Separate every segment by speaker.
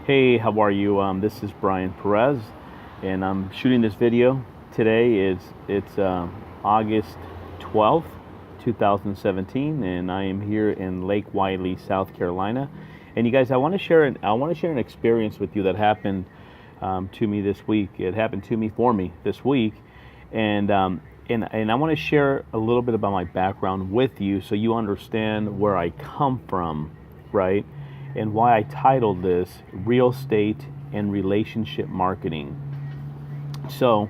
Speaker 1: Hey, how are you? This is Brian Perez, and I'm shooting this video today. It's August 12th, 2017, and I am here in Lake Wylie, South Carolina. And you guys, I want to share an experience with you that happened to me this week. It happened to me for me this week, and and I want to share a little bit about my background with you so you understand where I come from, right? And why I titled this Real Estate and Relationship Marketing. So,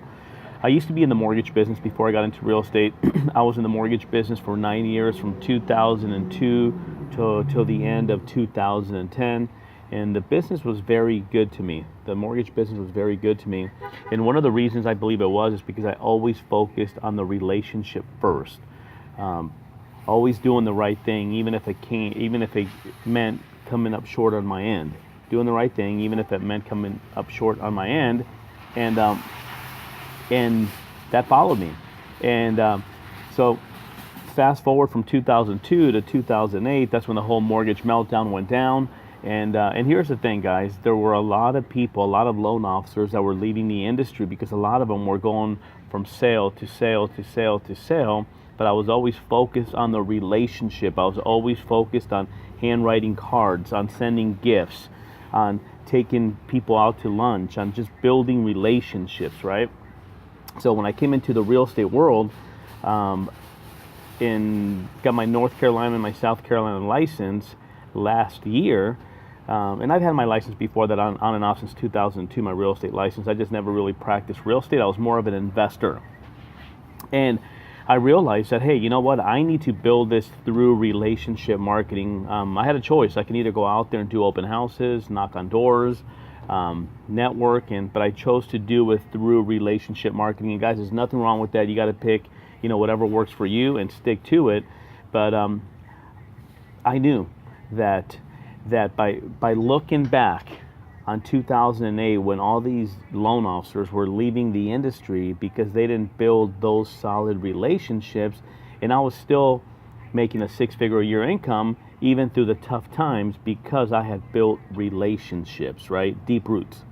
Speaker 1: I used to be in the mortgage business before I got into real estate. I was in the mortgage business for 9 years, from 2002 till the end of 2010. And the business was very good to me. The mortgage business was very good to me. And one of the reasons I believe it was is because I always focused on the relationship first. Always doing the right thing, even if it meant coming up short on my end. Doing the right thing, even if it meant coming up short on my end, and and that followed me. And so, fast forward from 2002 to 2008, that's when the whole mortgage meltdown went down. And here's the thing, guys. There were a lot of people, a lot of loan officers that were leaving the industry because a lot of them were going from sale to sale to sale to sale. But I was always focused on the relationship. I was always focused on handwriting cards, on sending gifts, on taking people out to lunch, on just building relationships, right? So when I came into the real estate world, got my North Carolina and my South Carolina license last year. And I've had my license before that on and off since 2002, my real estate license. I just never really practiced real estate. I was more of an investor. And I realized that, hey, you know what? I need to build this through relationship marketing. I had a choice. I can either go out there and do open houses, knock on doors, network, but I chose to do it through relationship marketing. And guys, there's nothing wrong with that. You got to pick, whatever works for you and stick to it. But I knew that by looking back on 2008, when all these loan officers were leaving the industry because they didn't build those solid relationships, and I was still making a six-figure a year income even through the tough times because I had built relationships, right? Deep roots.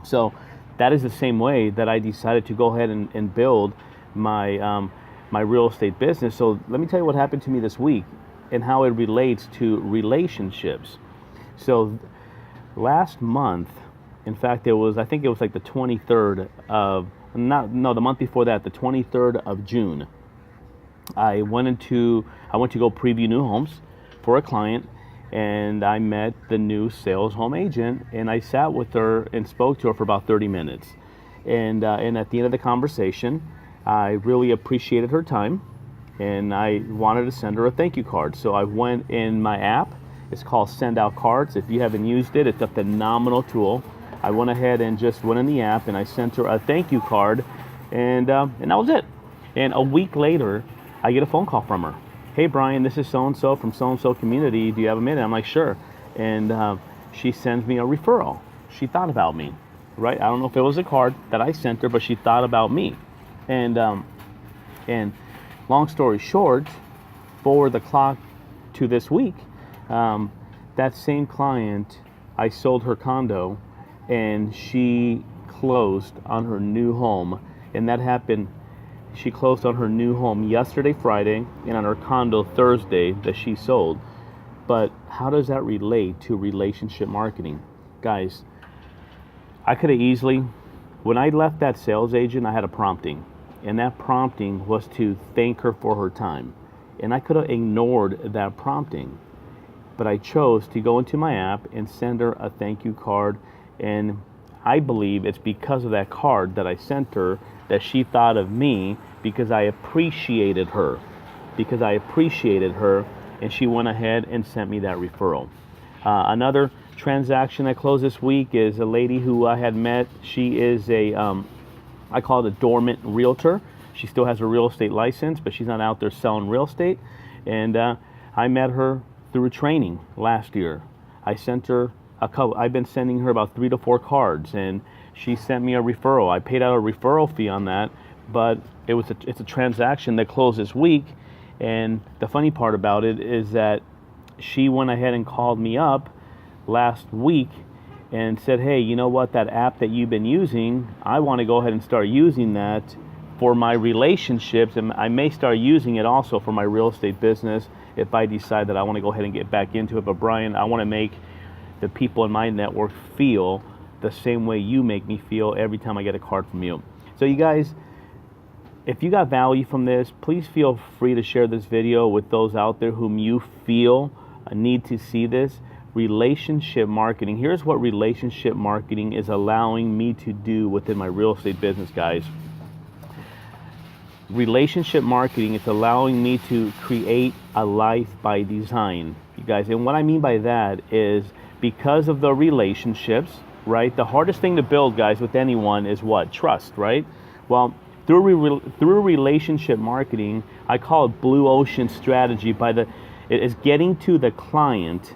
Speaker 1: So that is the same way that I decided to go ahead and build my my real estate business. So let me tell you what happened to me this week and how it relates to relationships. So last month, in fact, I think it was like the 23rd of, the month before that, the 23rd of June, I went to go preview new homes for a client, and I met the new sales home agent, and I sat with her and spoke to her for about 30 minutes. And at the end of the conversation, I really appreciated her time, and I wanted to send her a thank you card. So I went in my app. It's called Send Out Cards. If you haven't used it, it's a phenomenal tool. I went ahead and just went in the app and I sent her a thank you card, and that was it. And a week later, I get a phone call from her. Hey Brian, this is so-and-so from so-and-so community. Do you have a minute? I'm like, sure. And she sends me a referral. She thought about me, right? I don't know if it was a card that I sent her, but she thought about me. And long story short, forward the clock to this week, that same client, I sold her condo, and she closed on her new home. And that happened, she closed on her new home yesterday, Friday, and on her condo Thursday that she sold. But how does that relate to relationship marketing? Guys, I could have easily, when I left that sales agent, I had a prompting. And that prompting was to thank her for her time. And I could have ignored that prompting. But I chose to go into my app and send her a thank you card. And I believe it's because of that card that I sent her that she thought of me, because I appreciated her. And she went ahead and sent me that referral. Another transaction that closed this week is a lady who I had met. She is I call it a dormant realtor. She still has a real estate license, but she's not out there selling real estate. And I met her through training last year. I sent her a couple. I've been sending her about 3 to 4 cards, and she sent me a referral. I paid out a referral fee on that, but it's a transaction that closed this week. And the funny part about it is that she went ahead and called me up last week and said, hey, you know what, that app that you've been using, I want to go ahead and start using that for my relationships, and I may start using it also for my real estate business if I decide that I want to go ahead and get back into it. But Brian, I want to make the people in my network feel the same way you make me feel every time I get a card from you. So you guys, if you got value from this, please feel free to share this video with those out there whom you feel need to see this. Relationship marketing. Here's what relationship marketing is allowing me to do within my real estate business, guys. Relationship marketing is allowing me to create a life by design, you guys. And what I mean by that is because of the relationships, right? The hardest thing to build, guys, with anyone is what? Trust, right? Well, through relationship marketing, I call it blue ocean strategy. It is getting to the client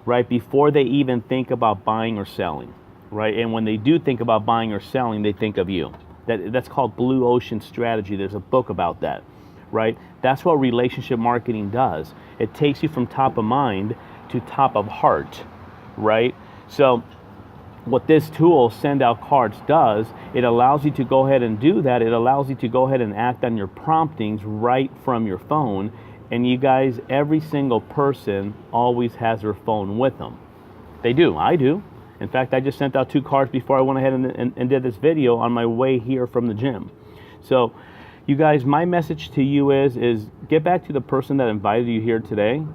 Speaker 1: right before they even think about buying or selling, right? And when they do think about buying or selling, they think of you. That's called blue ocean strategy. There's a book about that, right? That's what relationship marketing does. It takes you from top of mind to top of heart, right? So what this tool, Send Out Cards, does, it allows you to go ahead and do that. It allows you to go ahead and act on your promptings right from your phone. And you guys, every single person always has their phone with them. They do. I do. In fact, I just sent out 2 cards before I went ahead and did this video on my way here from the gym. So you guys, my message to you is get back to the person that invited you here today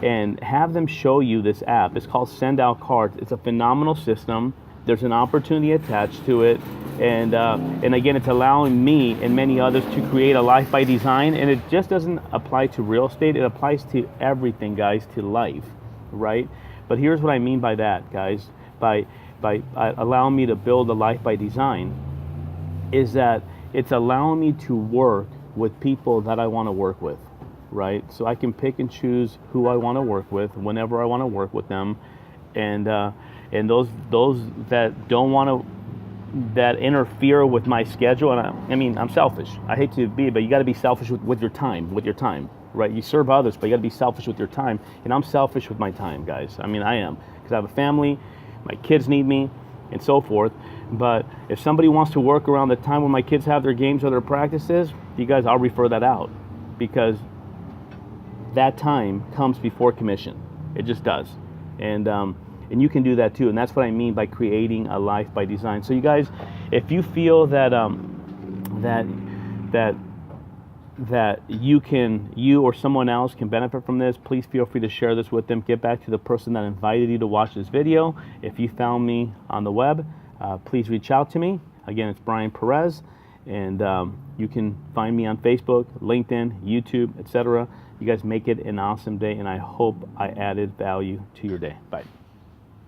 Speaker 1: and have them show you this app. It's called Send Out Cards. It's a phenomenal system. There's an opportunity attached to it. And again, it's allowing me and many others to create a life by design. And it just doesn't apply to real estate. It applies to everything, guys, to life, right? But here's what I mean by that, guys. By allowing me to build a life by design is that it's allowing me to work with people that I want to work with, right? So I can pick and choose who I want to work with whenever I want to work with them, and those that don't want to, that interfere with my schedule. And I mean, I'm selfish. I hate to be, but you got to be selfish with your time, right? You serve others, but you got to be selfish with your time. And I'm selfish with my time, guys. I mean, I am, because I have a family, my kids need me, and so forth. But if somebody wants to work around the time when my kids have their games or their practices, you guys, I'll refer that out, because that time comes before commission. It just does. And you can do that too. And that's what I mean by creating a life by design. So you guys, if you feel that that you or someone else can benefit from this, please feel free to share this with them. Get back to the person that invited you to watch this video. If you found me on the web, please reach out to me. Again, it's Brian Perez, and you can find me on Facebook, LinkedIn, YouTube, etc. You guys make it an awesome day, and I hope I added value to your day. Bye.